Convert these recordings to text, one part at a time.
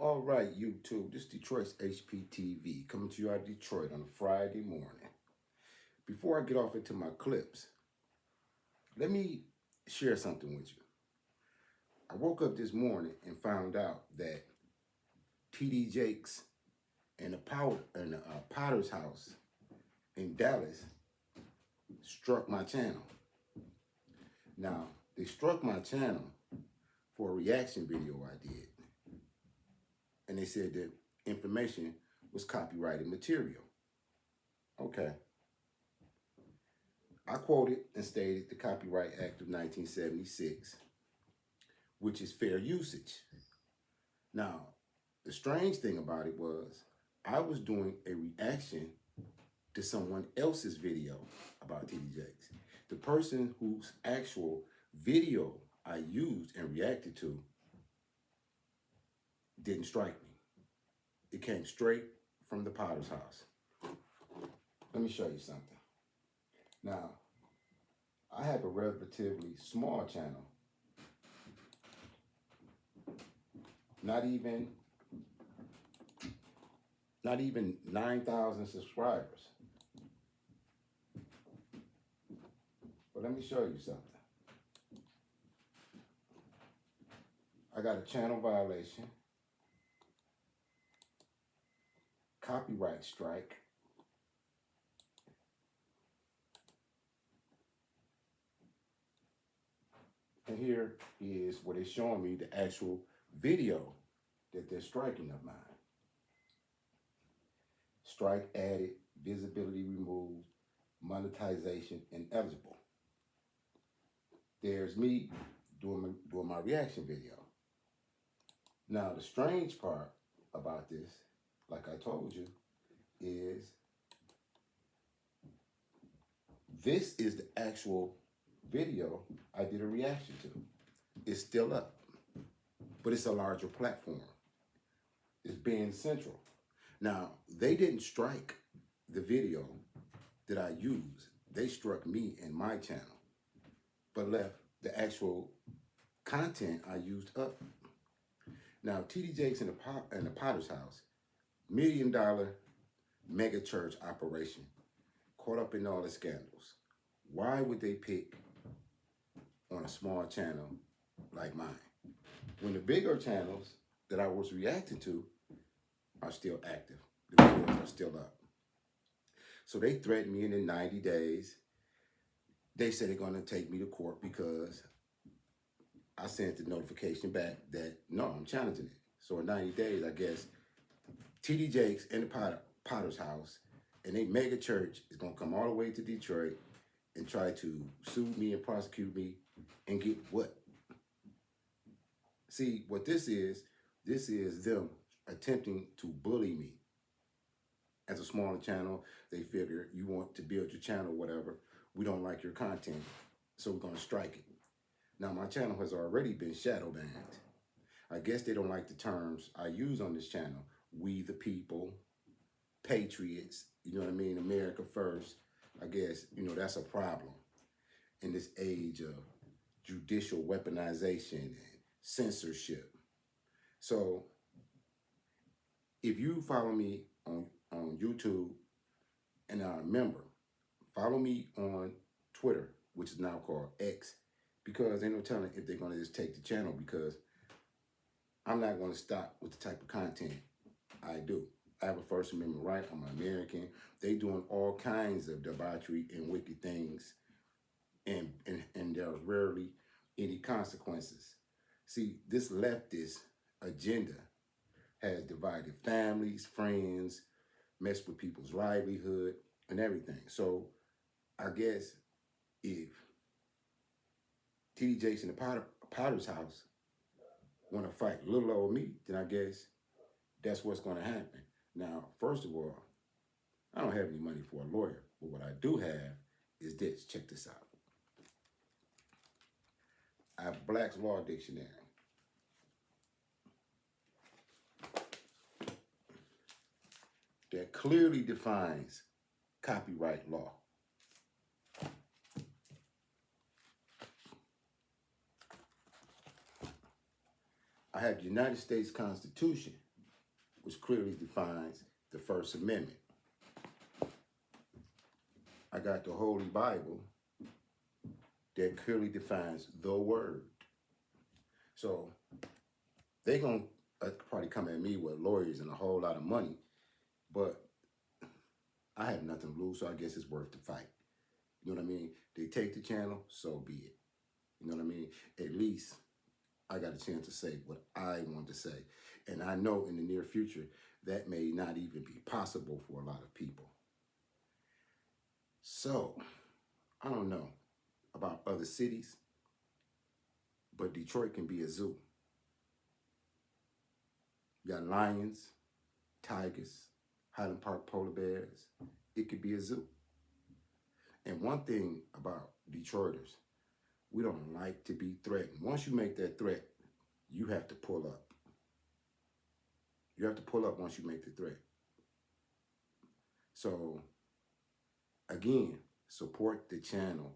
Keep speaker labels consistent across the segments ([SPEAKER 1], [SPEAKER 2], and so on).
[SPEAKER 1] All right, YouTube, this is Detroit's HPTV coming to you out of Detroit on a Friday morning. Before I get off into my clips, let me share something with you. I woke up this morning and found out that TD Jakes and the Potter's House in Dallas struck my channel. Now, they struck my channel for a reaction video I did. And they said that information was copyrighted material. Okay. I quoted and stated the Copyright Act of 1976, which is fair usage. Now, the strange thing about it was I was doing a reaction to someone else's video about TD Jakes. The person whose actual video I used and reacted to didn't strike me. It came straight from the Potter's House. Let me show you something. Now, I have a relatively small channel. Not even 9,000 subscribers. But let me show you something. I got a channel violation, copyright strike, and here is what it's showing me, the actual video that they're striking of mine. Strike added, visibility removed, monetization ineligible. There's me doing my reaction video. Now, the strange part about this, like I told you, is this is the actual video I did a reaction to. It's still up, but it's a larger platform. It's being central. Now, they didn't strike the video that I used. They struck me and my channel, but left the actual content I used up. Now, TD Jakes and the Potter's House, $1 million mega church operation, caught up in all the scandals. Why would they pick on a small channel like mine when the bigger channels that I was reacting to are still active? The videos are still up. So they threatened me, and in 90 days, they said they're going to take me to court because I sent the notification back that, no, I'm challenging it. So in 90 days, I guess, TD Jakes and the Potter's House and a mega church is going to come all the way to Detroit and try to sue me and prosecute me and get what? See, what this is them attempting to bully me. As a smaller channel, they figure you want to build your channel, whatever. We don't like your content, so we're going to strike it. Now, my channel has already been shadow banned. I guess they don't like the terms I use on this channel. We the people, patriots, you know what I mean? America first. I guess, that's a problem in this age of judicial weaponization and censorship. So if you follow me on YouTube and are a member, follow me on Twitter, which is now called X, because ain't no telling if they're going to just take the channel, because I'm not going to stop with the type of content I do. I have a First Amendment right. I'm an American. They doing all kinds of debauchery and wicked things, and there's rarely any consequences. See, this leftist agenda has divided families, friends, messed with people's livelihood and everything. So I guess if TD Jakes and the Potter's House want to fight little old me, then I guess that's what's going to happen. Now, first of all, I don't have any money for a lawyer, but what I do have is this. Check this out. I have Black's Law Dictionary. That clearly defines copyright law. I have the United States Constitution, which clearly defines the First Amendment. I got the Holy Bible that clearly defines the word. So they're going to probably come at me with lawyers and a whole lot of money, but I have nothing to lose, so I guess it's worth the fight. You know what I mean? They take the channel, so be it. You know what I mean? At least I got a chance to say what I want to say. And I know in the near future, that may not even be possible for a lot of people. So, I don't know about other cities, but Detroit can be a zoo. You got lions, tigers, Highland Park polar bears. It could be a zoo. And one thing about Detroiters, we don't like to be threatened. Once you make that threat, you have to pull up. You have to pull up once you make the threat. So, again, support the channel.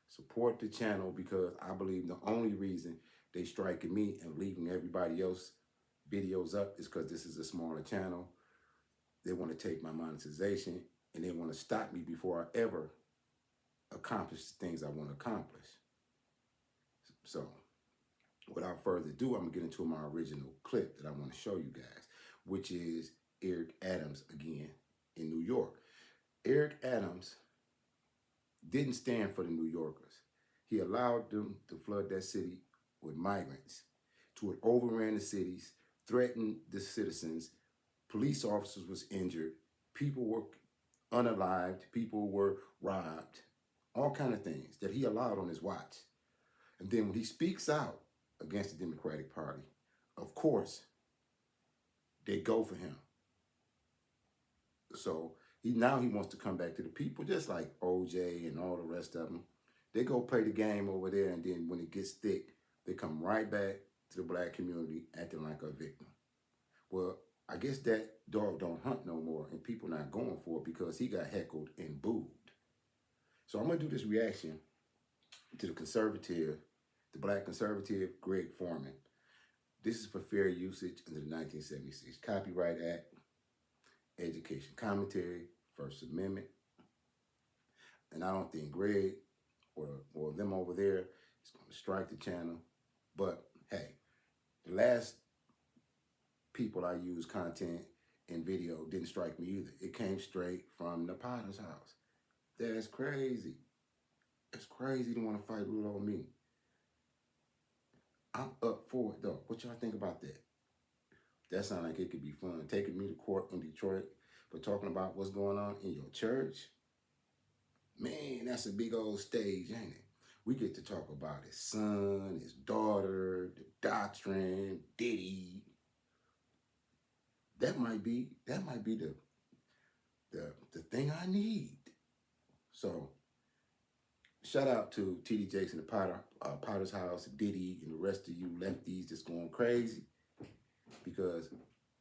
[SPEAKER 1] Support the channel, because I believe the only reason they striking me and leaving everybody else videos up is because this is a smaller channel. They want to take my monetization and they want to stop me before I ever accomplish the things I want to accomplish. So, without further ado, I'm going to get into my original clip that I want to show you guys, which is Eric Adams again in New York. Eric Adams didn't stand for the New Yorkers. He allowed them to flood that city with migrants, to it overran the cities, threatened the citizens, police officers was injured, people were unalived, people were robbed, all kind of things that he allowed on his watch. And then when he speaks out against the Democratic Party, of course, they go for him. So now he wants to come back to the people, just like OJ and all the rest of them. They go play the game over there, and then when it gets thick, they come right back to the black community acting like a victim. Well, I guess that dog don't hunt no more, and people not going for it because he got heckled and booed. So I'm going to do this reaction to the black conservative, Greg Foreman. This is for fair usage under the 1976 Copyright Act, education commentary, First Amendment. And I don't think Greg or them over there is going to strike the channel. But hey, the last people I used content and video didn't strike me either. It came straight from the Potter's house. That's crazy. It's crazy to want to fight little old me. I'm up for it though. What y'all think about that? That sounds like it could be fun. Taking me to court in Detroit for talking about what's going on in your church. Man, that's a big old stage, ain't it? We get to talk about his son, his daughter, the doctrine, Diddy. That might be the thing I need. So, shout out to TD Jakes and the Potter's House, Diddy, and the rest of you lefties that's going crazy, because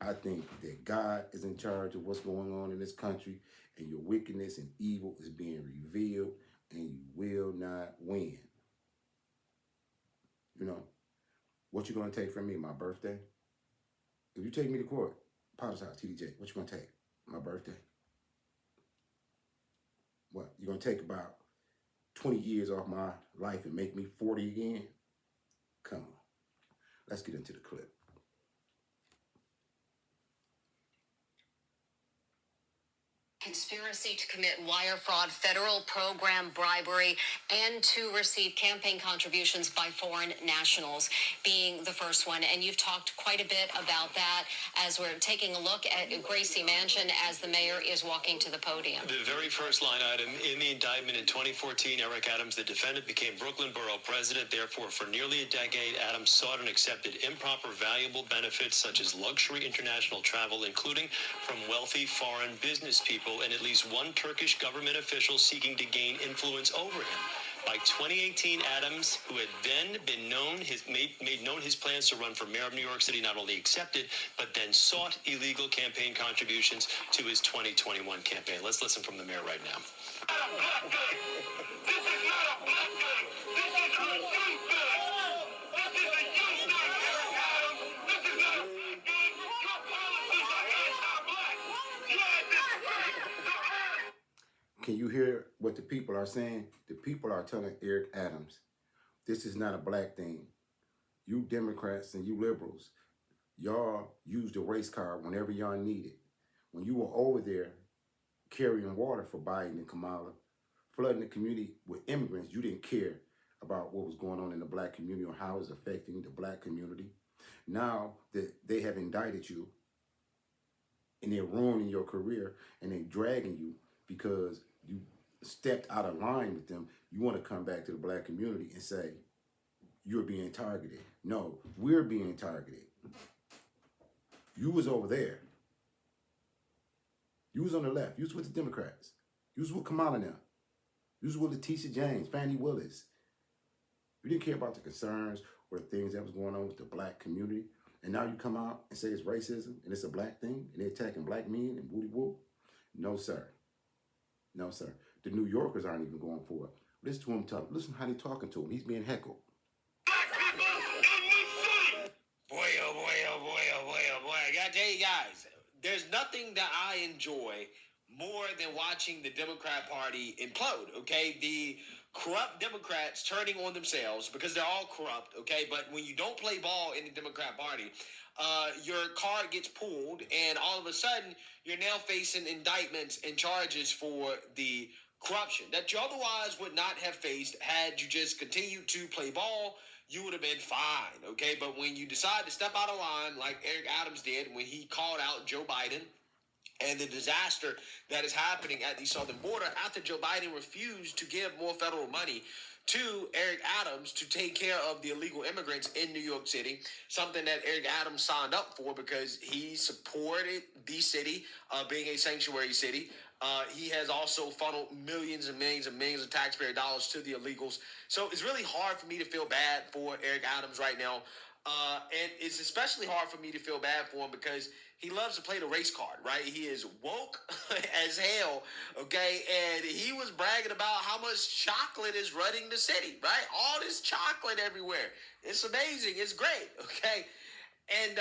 [SPEAKER 1] I think that God is in charge of what's going on in this country, and your wickedness and evil is being revealed, and you will not win. You know, what you going to take from me, my birthday? If you take me to court, Potter's House, TD Jakes, what you going to take? My birthday? What, you going to take about 20 years off my life and make me 40 again? Come on. Let's get into the clip.
[SPEAKER 2] Conspiracy to commit wire fraud, federal program bribery, and to receive campaign contributions by foreign nationals being the first one. And you've talked quite a bit about that as we're taking a look at Gracie Mansion as the mayor is walking to the podium.
[SPEAKER 3] The very first line item in the indictment in 2014, Eric Adams, the defendant, became Brooklyn Borough president. Therefore, for nearly a decade, Adams sought and accepted improper valuable benefits such as luxury international travel, including from wealthy foreign business people, and at least one Turkish government official seeking to gain influence over him. By 2018, Adams, who had then been made known his plans to run for mayor of New York City, not only accepted, but then sought illegal campaign contributions to his 2021 campaign. Let's listen from the mayor right now.
[SPEAKER 4] This is not a black guy. This is a youth guy. This is a youth guy, Eric Adams. This is not a black guy. Your policies are
[SPEAKER 1] Can you hear what the people are saying? The people are telling Eric Adams, this is not a black thing. You Democrats and you liberals, y'all use the race card whenever y'all need it. When you were over there carrying water for Biden and Kamala, flooding the community with immigrants, you didn't care about what was going on in the black community or how it's affecting the black community. Now that they have indicted you and they're ruining your career and they're dragging you because you stepped out of line with them, you want to come back to the black community and say, you're being targeted. No, we're being targeted. You was over there. You was on the left. You was with the Democrats. You was with Kamala now. You was with Letitia James, Fannie Willis. You didn't care about the concerns or the things that was going on with the black community. And now you come out and say it's racism and it's a black thing and they're attacking black men and booty whoop. No, sir. No, sir. The New Yorkers aren't even going for it. Listen to him talk. Listen how they talking to him. He's being heckled.
[SPEAKER 4] Black people in this city.
[SPEAKER 5] Boy, oh boy, oh boy, oh boy, oh boy. I gotta tell you guys, there's nothing that I enjoy more than watching the Democrat Party implode, okay? The corrupt Democrats turning on themselves because they're all corrupt, okay? But when you don't play ball in the Democrat Party, your card gets pulled, and all of a sudden, you're now facing indictments and charges for the corruption that you otherwise would not have faced had you just continued to play ball. You would have been fine, okay? But when you decide to step out of line like Eric Adams did when he called out Joe Biden and the disaster that is happening at the southern border after Joe Biden refused to give more federal money to Eric Adams to take care of the illegal immigrants in New York City, something that Eric Adams signed up for because he supported the city being a sanctuary city. He has also funneled millions and millions and millions of taxpayer dollars to the illegals. So it's really hard for me to feel bad for Eric Adams right now. And it's especially hard for me to feel bad for him because he loves to play the race card, right? He is woke as hell, okay? And he was bragging about how much chocolate is running the city, right? All this chocolate everywhere. It's amazing. It's great, okay? And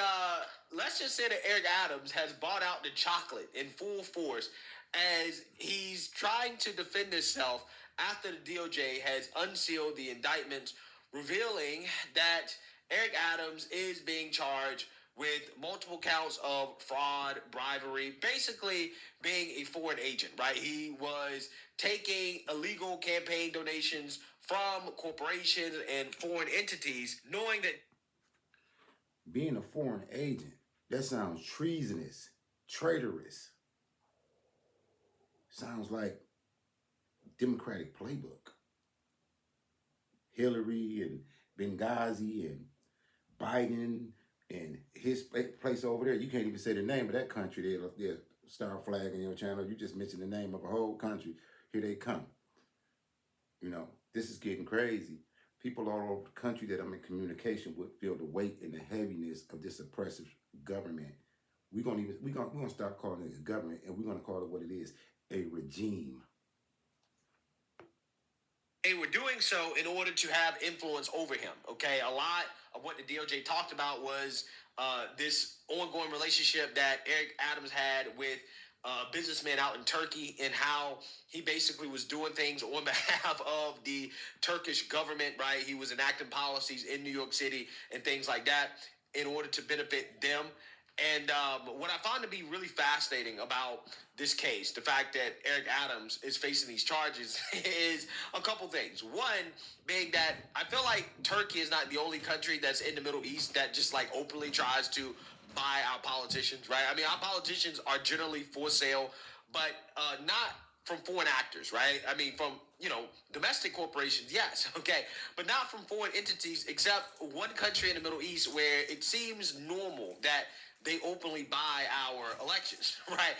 [SPEAKER 5] let's just say that Eric Adams has bought out the chocolate in full force as he's trying to defend himself after the DOJ has unsealed the indictments, revealing that Eric Adams is being charged with multiple counts of fraud, bribery, basically being a foreign agent, right? He was taking illegal campaign donations from corporations and foreign entities, knowing that
[SPEAKER 1] Being a foreign agent, that sounds treasonous, traitorous. Sounds like Democratic playbook. Hillary and Benghazi and Biden and his place over there. You can't even say the name of that country. They'll start flagging your channel. You just mentioned the name of a whole country. Here they come. You know, this is getting crazy. People all over the country that I'm in communication with feel the weight and the heaviness of this oppressive government. We're gonna stop calling it a government, and we're gonna call it what it is: a regime.
[SPEAKER 5] they were doing so in order to have influence over him. Okay, a lot of what the DOJ talked about was this ongoing relationship that Eric Adams had with businessmen out in Turkey and how he basically was doing things on behalf of the Turkish government, right? He was enacting policies in New York City and things like that in order to benefit them. And what I found to be really fascinating about this case, the fact that Eric Adams is facing these charges, is a couple things. One being that I feel like Turkey is not the only country that's in the Middle East that just like openly tries to buy our politicians, right? I mean, our politicians are generally for sale, but not from foreign actors, right? I mean, from, domestic corporations, yes, okay, but not from foreign entities, except one country in the Middle East where it seems normal that they openly buy our elections, right?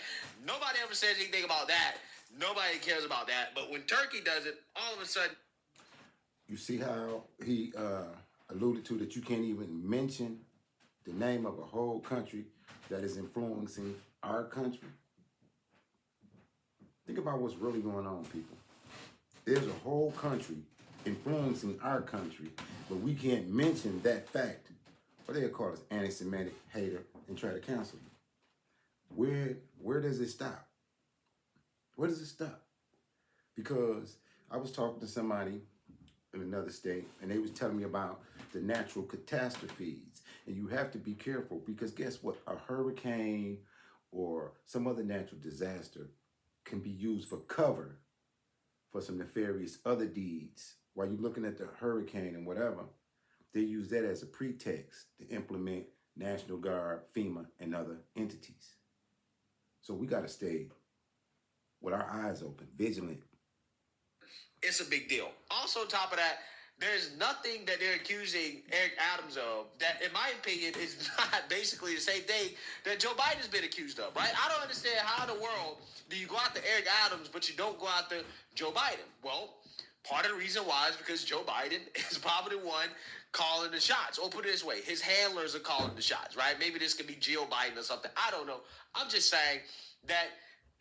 [SPEAKER 5] Nobody ever says anything about that. Nobody cares about that. But when Turkey does it, all of a sudden,
[SPEAKER 1] You see how he alluded to that you can't even mention the name of a whole country that is influencing our country? Think about what's really going on, people. There's a whole country influencing our country, but we can't mention that fact. Or they'll call us anti-Semitic, hater, and try to cancel you. Where does it stop? Where does it stop? because I was talking to somebody in another state and they was telling me about the natural catastrophes. And you have to be careful because guess what? A hurricane or some other natural disaster can be used for cover for some nefarious other deeds. While you're looking at the hurricane and whatever, they use that as a pretext to implement National Guard, FEMA, and other entities. So we got to stay with our eyes open, vigilant.
[SPEAKER 5] It's a big deal. Also, on top of that, there's nothing that they're accusing Eric Adams of that, in my opinion, is not basically the same thing that Joe Biden's been accused of, right? I don't understand how in the world do you go after Eric Adams, but you don't go after Joe Biden? Well, part of the reason why is because Joe Biden is probably the one calling the shots. Or put it this way, his handlers are calling the shots, right? Maybe this could be Jill Biden or something. I don't know. I'm just saying that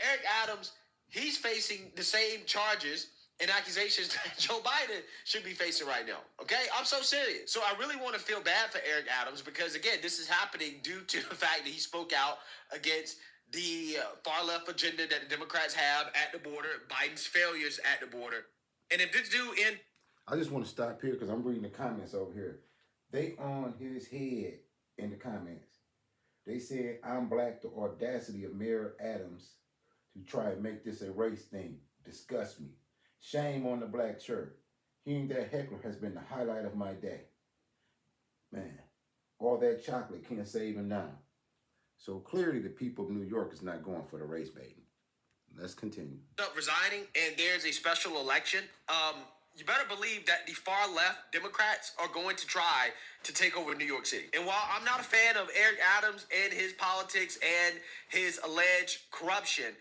[SPEAKER 5] Eric Adams, he's facing the same charges and accusations that Joe Biden should be facing right now. Okay? I'm so serious. So I really want to feel bad for Eric Adams because, again, this is happening due to the fact that he spoke out against the far left agenda that the Democrats have at the border, Biden's failures at the border. And if this dude in
[SPEAKER 1] I just want to stop here because I'm reading the comments over here. They on his head in the comments. They said, I'm black, the audacity of Mayor Adams to try and make this a race thing. Disgust me. Shame on the black church. Hearing that heckler has been the highlight of my day. Man, all that chocolate can't save him now. So clearly the people of New York is not going for the race baiting. Let's continue.
[SPEAKER 5] up resigning and there's a special election, you better believe that the far left Democrats are going to try to take over New York City. And while I'm not a fan of Eric Adams and his politics and his alleged corruption,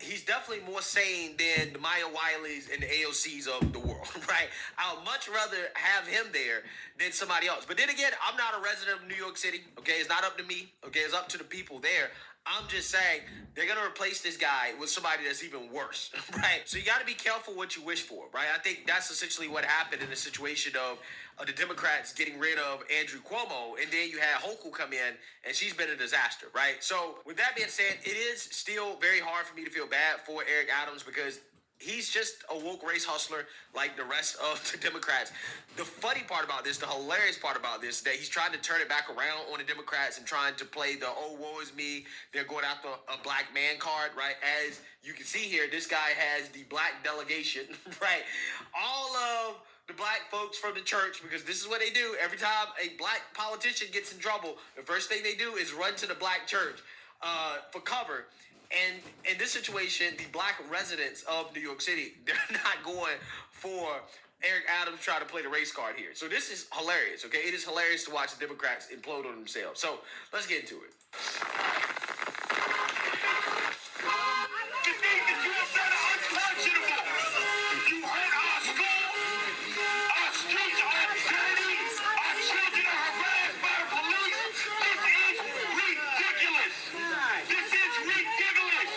[SPEAKER 5] he's definitely more sane than the Maya Wileys and the AOCs of the world, right? I would much rather have him there than somebody else. But then again, I'm not a resident of New York City, okay? It's not up to me, okay? It's up to the people there. I'm just saying they're going to replace this guy with somebody that's even worse, right? So you got to be careful what you wish for, right? I think that's essentially what happened in the situation of the Democrats getting rid of Andrew Cuomo, and then you had Hochul come in, and she's been a disaster, right? So with that being said, it is still very hard for me to feel bad for Eric Adams because he's just a woke race hustler like the rest of the Democrats. The funny part about this, the hilarious part about this, that he's trying to turn it back around on the Democrats and trying to play the, oh, woe is me, they're going after a black man card, right? As you can see here, this guy has the black delegation, right? All of the black folks from the church, because this is what they do. Every time a black politician gets in trouble, the first thing they do is run to the black church for cover. And in this situation, the black residents of New York City, they're not going for Eric Adams trying to play the race card here. So this is hilarious, okay? It is hilarious to watch the Democrats implode on themselves. So let's get into it.
[SPEAKER 4] The things that you have done are unconscionable. You hurt our school. Our streets are dirty. Our children are harassed by the police. This is ridiculous. This is ridiculous.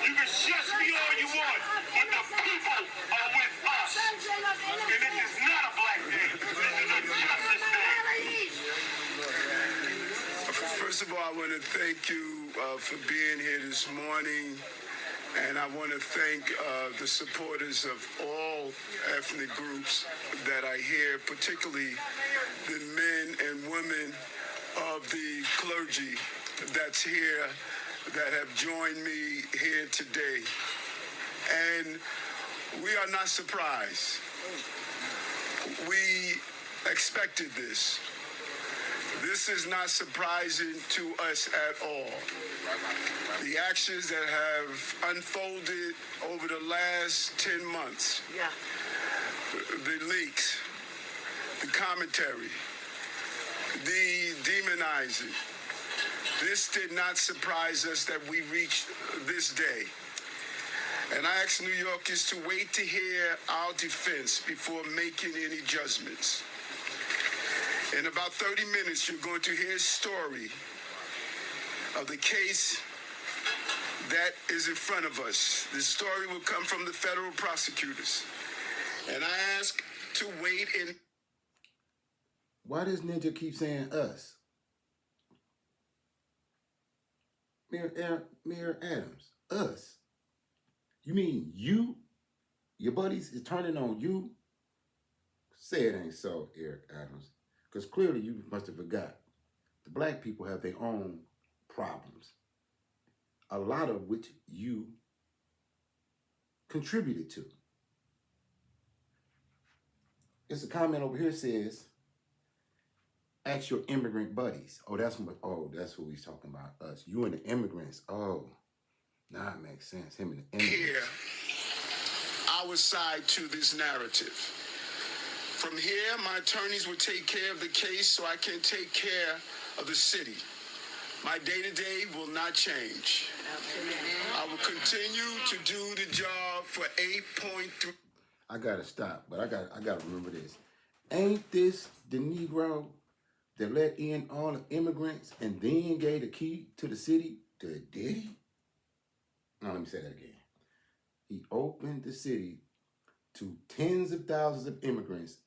[SPEAKER 4] You can shush me all you want, but the people are with us. And this is not a black day. This is a justice day.
[SPEAKER 6] First of all, I want to thank you for being here this morning. And I want to thank the supporters of all ethnic groups that are here, particularly the men and women of the clergy that's here, that have joined me here today. And we are not surprised. We expected this. This is not surprising to us at all. The actions that have unfolded over the last 10 months, the leaks, the commentary, the demonizing, this did not surprise us that we reached this day. And I ask New Yorkers to wait to hear our defense before making any judgments. In about 30 minutes, you're going to hear a story of the case that is in front of us. This story will come from the federal prosecutors. And I ask to wait in.
[SPEAKER 1] Why does Ninja keep saying us? Mayor Adams, us. You mean you? Your buddies is turning on you. Say it ain't so, Eric Adams. Because clearly you must have forgot. The black people have their own problems, a lot of which you contributed to. It's a comment over here says, ask your immigrant buddies. That's who he's talking about, us. You and the immigrants. Oh, now it makes sense. Him and the immigrants.
[SPEAKER 6] Here, our side to this narrative. From here, my attorneys will take care of the case so I can take care of the city. My day-to-day will not change. I will continue to do the job for 8.3.
[SPEAKER 1] I gotta stop, but I gotta remember this. Ain't this the Negro that let in all the immigrants and then gave the key to the city to Diddy? Now let me say that again. He opened the city to tens of thousands of immigrants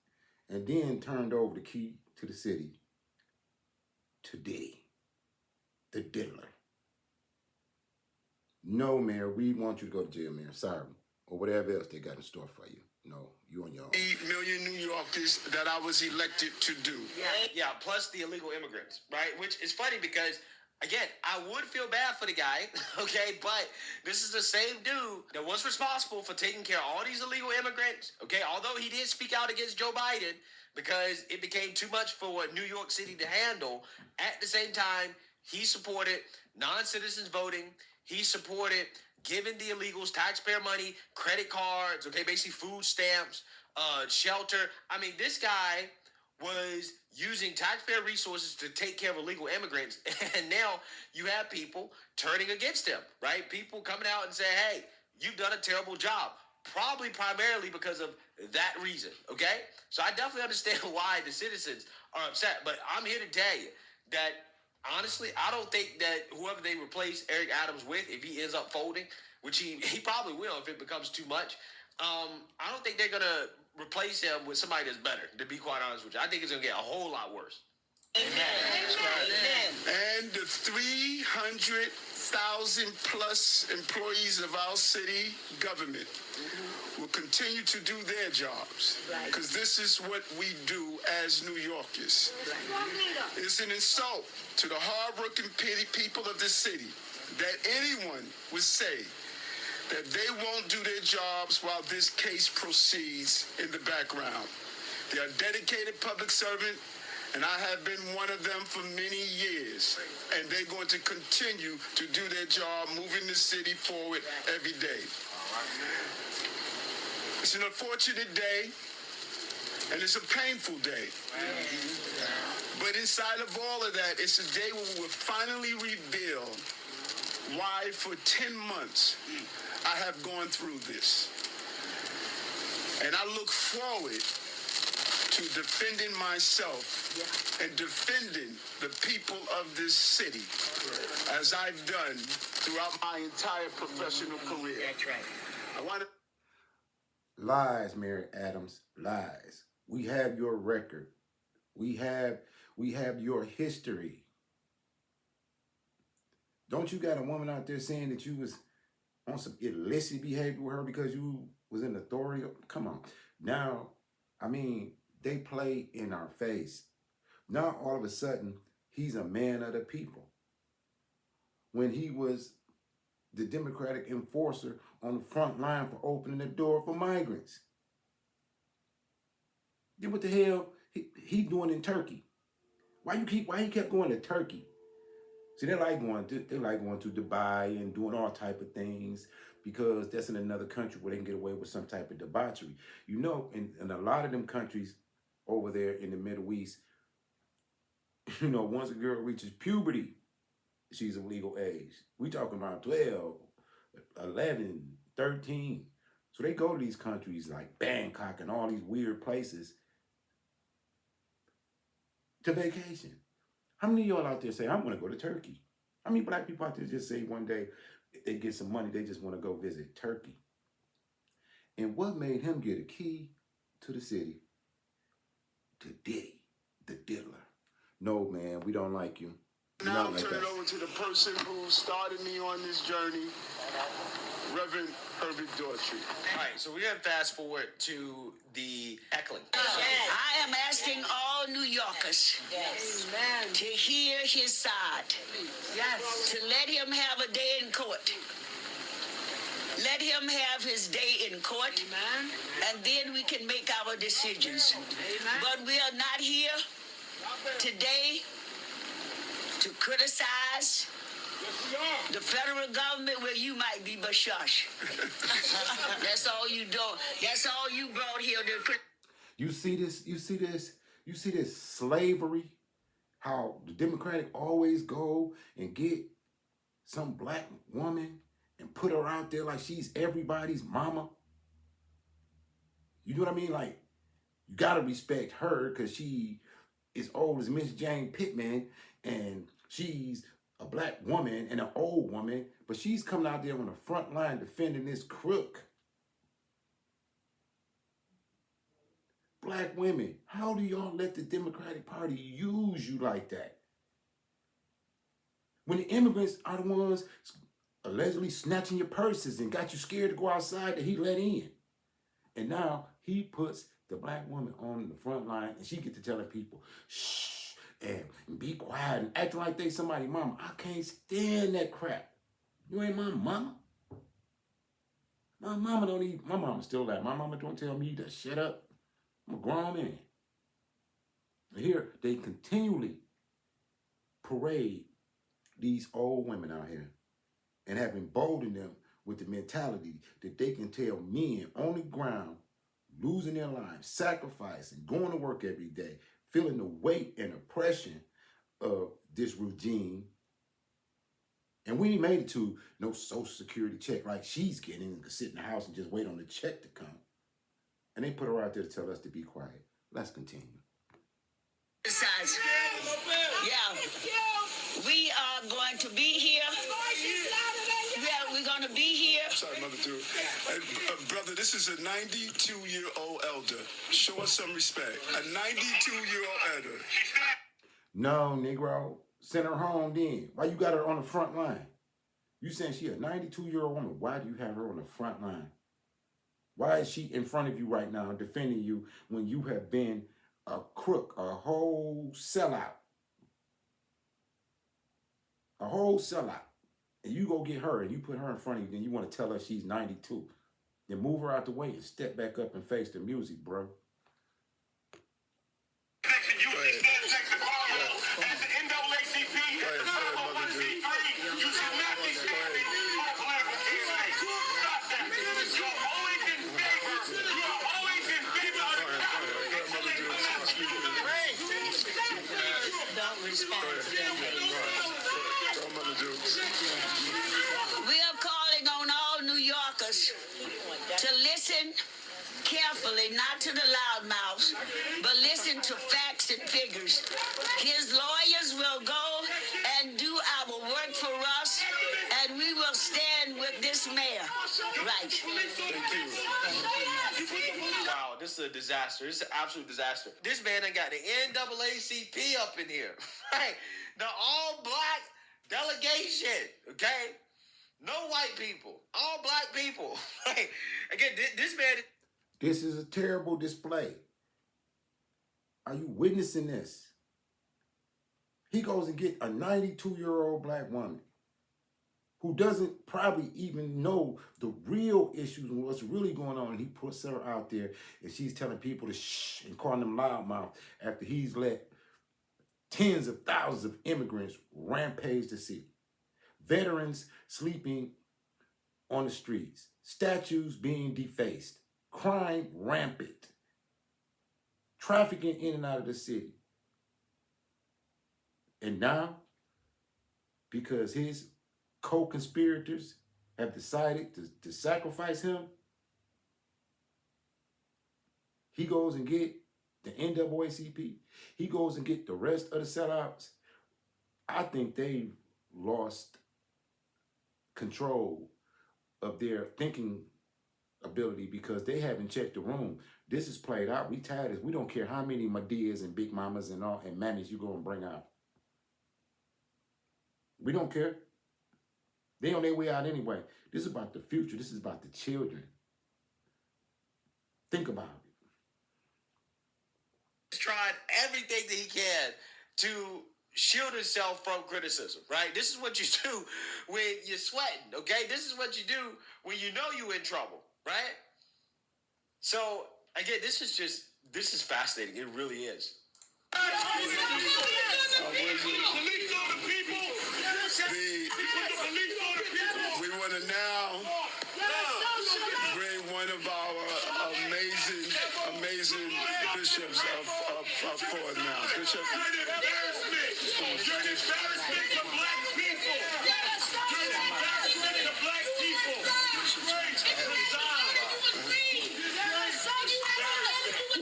[SPEAKER 1] and then turned over the key to the city to Diddy, the diddler. No, Mayor, we want you to go to jail, Mayor. Sorry. Or whatever else they got in store for you. No, you on your own.
[SPEAKER 6] 8 million New Yorkers that I was elected to do.
[SPEAKER 5] Yeah, plus the illegal immigrants, right? Which is funny because, again, I would feel bad for the guy, okay? But this is the same dude that was responsible for taking care of all these illegal immigrants, okay? Although he did speak out against Joe Biden because it became too much for New York City to handle. At the same time, he supported non-citizens voting. He supported giving the illegals taxpayer money, credit cards, okay, basically food stamps, shelter. I mean, this guy was using taxpayer resources to take care of illegal immigrants, and now you have people turning against him, right? People coming out and saying, hey, you've done a terrible job, probably primarily because of that reason, okay? So I definitely understand why the citizens are upset, but I'm here to tell you that honestly, I don't think that whoever they replace Eric Adams with, if he ends up folding, which he probably will if it becomes too much, I don't think they're going to replace him with somebody that's better, to be quite honest with you. I think it's going to get a whole lot worse.
[SPEAKER 6] And the 300,000 plus employees of our city government will continue to do their jobs. Because this is what we do as New Yorkers. It's an insult to the hardworking people of this city that anyone would say that they won't do their jobs while this case proceeds in the background. They are dedicated public servant, and I have been one of them for many years. And they're going to continue to do their job, moving the city forward every day. It's an unfortunate day, and it's a painful day. But inside of all of that, it's a day where we will finally reveal why for 10 months I have gone through this. And I look forward to defending myself and defending the people of this city as I've done throughout my entire professional career.
[SPEAKER 5] That's right.
[SPEAKER 6] I want to...
[SPEAKER 1] Lies, Mary Adams, lies. We have your record. We have your history. Don't you got a woman out there saying that you was on some illicit behavior with her because you was in authority? Come on. Now, I mean, they play in our face. Now, all of a sudden, he's a man of the people. When he was the Democratic enforcer on the front line for opening the door for migrants. Then what the hell he doing in Turkey? Why he kept going to Turkey? See, they like going to Dubai and doing all type of things because that's in another country where they can get away with some type of debauchery. You know, in a lot of them countries over there in the Middle East, you know, once a girl reaches puberty, she's of legal age. We talking about 12, 11, 13. So they go to these countries like Bangkok and all these weird places to vacation. How many of y'all out there say, I want to go to Turkey? How many black people out there just say one day they get some money, they just want to go visit Turkey? And what made him get a key to the city? To Diddy, the diddler. No, man, we don't like you.
[SPEAKER 6] Now
[SPEAKER 1] Not like
[SPEAKER 6] turn it
[SPEAKER 1] that.
[SPEAKER 6] over to the person who started me on this journey, Reverend Herbert Daughtry.
[SPEAKER 5] All right, so we're gonna fast forward to the heckling.
[SPEAKER 7] I am asking all New Yorkers to hear his side. To let him have a day in court. Let him have his day in court. And then we can make our decisions. But we are not here today to criticize the federal government where you might be, but shush. That's all you do. That's all you brought here to criticize.
[SPEAKER 1] You see this? You see this? You see this slavery? How the Democratic always go and get some black woman and put her out there like she's everybody's mama. You know what I mean? Like, you gotta respect her because she is old as Miss Jane Pittman and she's a black woman and an old woman, but she's coming out there on the front line defending this crook. Black women, how do y'all let the Democratic Party use you like that? When the immigrants are the ones allegedly snatching your purses and got you scared to go outside that he let in. And now he puts the black woman on the front line and she get to telling people, shh, and be quiet and acting like they somebody mama. I can't stand that crap. You ain't my mama. My mama don't even, my mama's still alive. My mama don't tell me to shut up. I'm a grown man. Here, they continually parade these old women out here and have emboldened them with the mentality that they can tell men on the ground, losing their lives, sacrificing, going to work every day, feeling the weight and oppression of this regime. And we ain't made it to no Social Security check like she's getting and can sit in the house and just wait on the check to come. And they put her out there to tell us to be quiet. Let's continue.
[SPEAKER 7] Yeah, we are going to be here. Yeah, we're going to be here.
[SPEAKER 6] Sorry, Mother Dude. Brother, this is a 92-year-old elder. Show us some respect. A 92-year-old elder.
[SPEAKER 1] No, Negro. Send her home then. Why you got her on the front line? You saying she a 92-year-old woman. Why do you have her on the front line? Why is she in front of you right now defending you when you have been a crook, a whole sellout? A whole sellout. And you go get her and you put her in front of you, then you want to tell her she's 92. Then move her out the way and step back up and face the music, bro.
[SPEAKER 7] We are calling on all New Yorkers to listen carefully, not to the loudmouths, but listen to facts and figures. His lawyers will go and do our work for us, and we will stand with this mayor. Right.
[SPEAKER 5] Wow, this is a disaster. This is an absolute disaster. This man done got the NAACP up in here. Right? The all-black delegation, okay? No white people. All black people. Right? Again, this man...
[SPEAKER 1] This is a terrible display. Are you witnessing this? He goes and gets a 92-year-old black woman who doesn't probably even know the real issues and what's really going on. And he puts her out there and she's telling people to shh and calling them loudmouth after he's let tens of thousands of immigrants rampage the city. Veterans sleeping on the streets. Statues being defaced. Crime rampant. Trafficking in and out of the city. And now, because his co-conspirators have decided to sacrifice him, he goes and get the NAACP. He goes and get the rest of the sellouts. I think they've lost control of their thinking ability because they haven't checked the room. This is played out. We tired as we don't care how many Madeas and Big Mamas and all and mammies you go and bring out. We don't care. They on their way out anyway. This is about the future. This is about the children. Think about it.
[SPEAKER 5] He's tried everything that he can to shield himself from criticism, right? This is what you do when you're sweating, okay? This is what you do when you know you're in trouble, right? So, again, this is fascinating. It really is.
[SPEAKER 6] We want to now bring one of our amazing bishops up forward now. Bishop.
[SPEAKER 4] You're an embarrassment. You're an embarrassment to black people. You're an embarrassment to black people.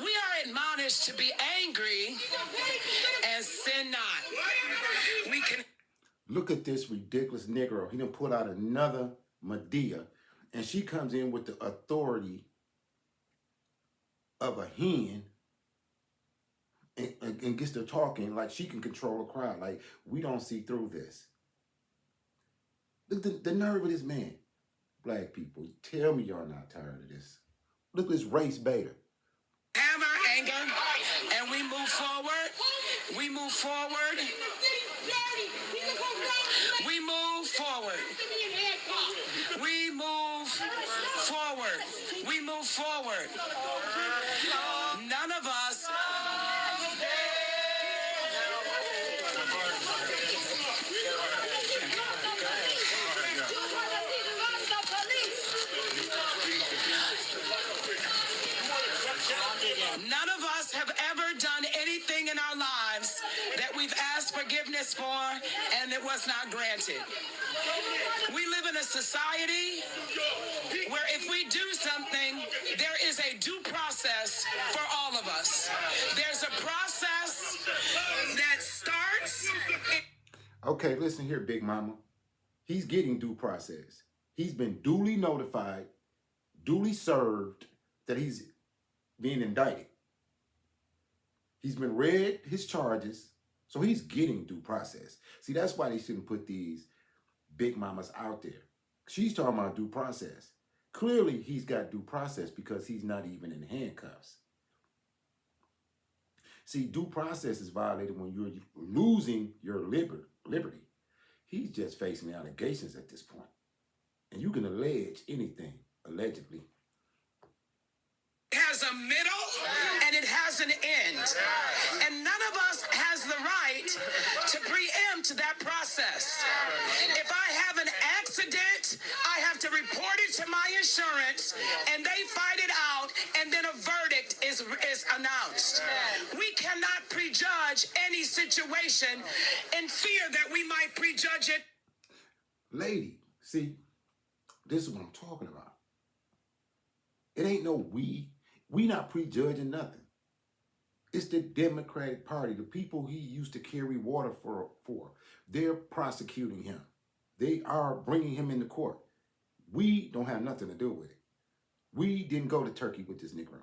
[SPEAKER 7] We are admonished to be angry and sin not. We can.
[SPEAKER 1] Look at this ridiculous Negro. He done put out another Medea, and she comes in with the authority of a hen and gets to talking like she can control a crowd. Like, we don't see through this. Look at the nerve of this man. Black people, tell me y'all not tired of this. Look at this race beta.
[SPEAKER 7] Have our anger and we move forward. We move forward. We move forward. We move forward. We move forward. None of us. None of us have ever done anything in our lives that we've asked forgiveness for and it was not granted. We live in a society where if we do something, there is a due process for all of us. There's a process that starts.
[SPEAKER 1] Okay, listen here, Big Mama. He's getting due process. He's been duly notified, duly served that he's being indicted. He's been read his charges, so he's getting due process. See, that's why they shouldn't put these big mamas out there. She's talking about due process. Clearly, he's got due process because he's not even in handcuffs. See, due process is violated when you're losing your liberty. He's just facing allegations at this point. And you can allege anything, allegedly.
[SPEAKER 7] It has a middle and it has an end. And none of us has the right to preempt that process. If I have an accident, I have to report it to my insurance and they fight it out and then a verdict is announced. We cannot prejudge any situation in fear that we might prejudge it.
[SPEAKER 1] Lady, see, this is what I'm talking about. It ain't no we. We not prejudging nothing. It's the Democratic Party, the people he used to carry water for. They're prosecuting him. They are bringing him into court. We don't have nothing to do with it. We didn't go to Turkey with this Negro.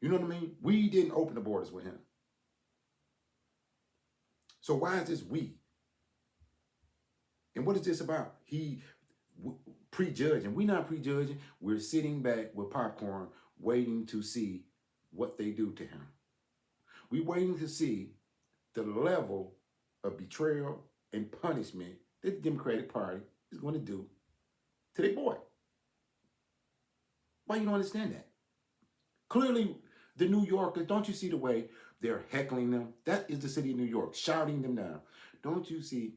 [SPEAKER 1] You know what I mean? We didn't open the borders with him. So why is this we? And what is this about? Prejudging. We're not prejudging. We're sitting back with popcorn waiting to see what they do to him. We're waiting to see the level of betrayal and punishment that the Democratic Party is going to do to their boy. Why you don't understand that? Clearly, the New Yorkers, don't you see the way they're heckling them? That is the city of New York, shouting them down. Don't you see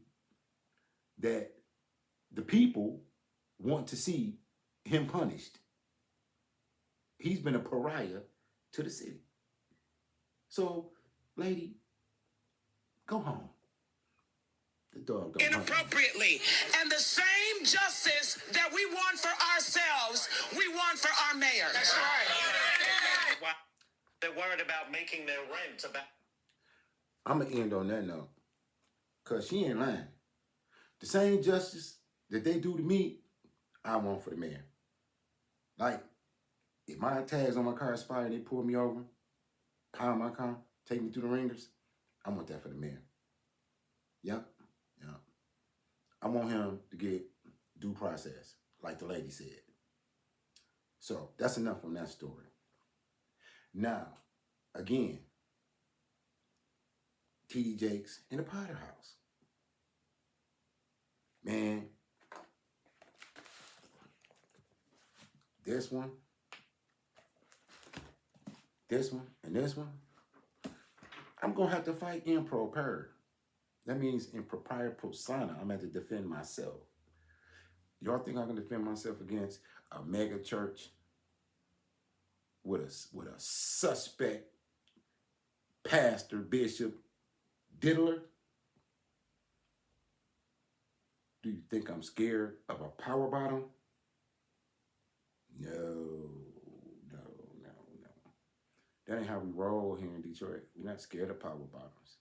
[SPEAKER 1] that the people want to see him punished? He's been a pariah to the city. So, lady, go home. The dog don't
[SPEAKER 7] Inappropriately. And the same justice that we want for ourselves, we want for our mayor. That's right.
[SPEAKER 8] They're worried about making their rent about.
[SPEAKER 1] I'm going to end on that note. Because she ain't lying. The same justice that they do to me, I want for the mayor. Like, if my tags on my car expire and they pull me over, pound my car, take me through the ringers, I want that for the mayor. Yep. Yep. I want him to get due process, like the lady said. So that's enough from that story. Now, again, TD Jakes in the Potter House. Man, this one, and this one, I'm going to have to fight impro per. That means in propria persona, I'm going to have to defend myself. Y'all think I can defend myself against a mega church with a suspect pastor, bishop, diddler? Do you think I'm scared of a power bottom? No. That ain't how we roll here in Detroit. We're not scared of power bottoms.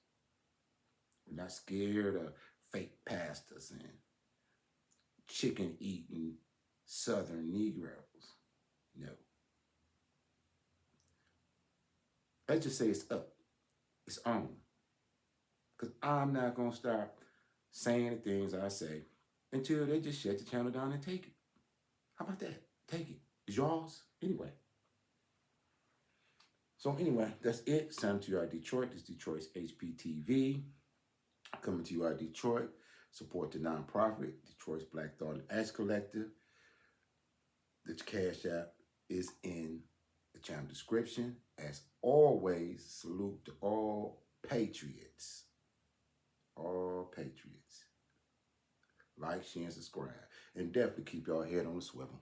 [SPEAKER 1] We're not scared of fake pastors and chicken-eating Southern Negroes. No. Let's just say it's up. It's on. Because I'm not going to stop saying the things I say until they just shut the channel down and take it. How about that? Take it. It's yours anyway. So anyway, that's it. Sign to you out of Detroit. This is Detroit's HPTV. Coming to you out of Detroit. Support the nonprofit, Detroit's Black Thought and Act Collective. The Cash App is in the channel description. As always, salute to all patriots. All patriots. Like, share, and subscribe. And definitely keep y'all head on the swivel.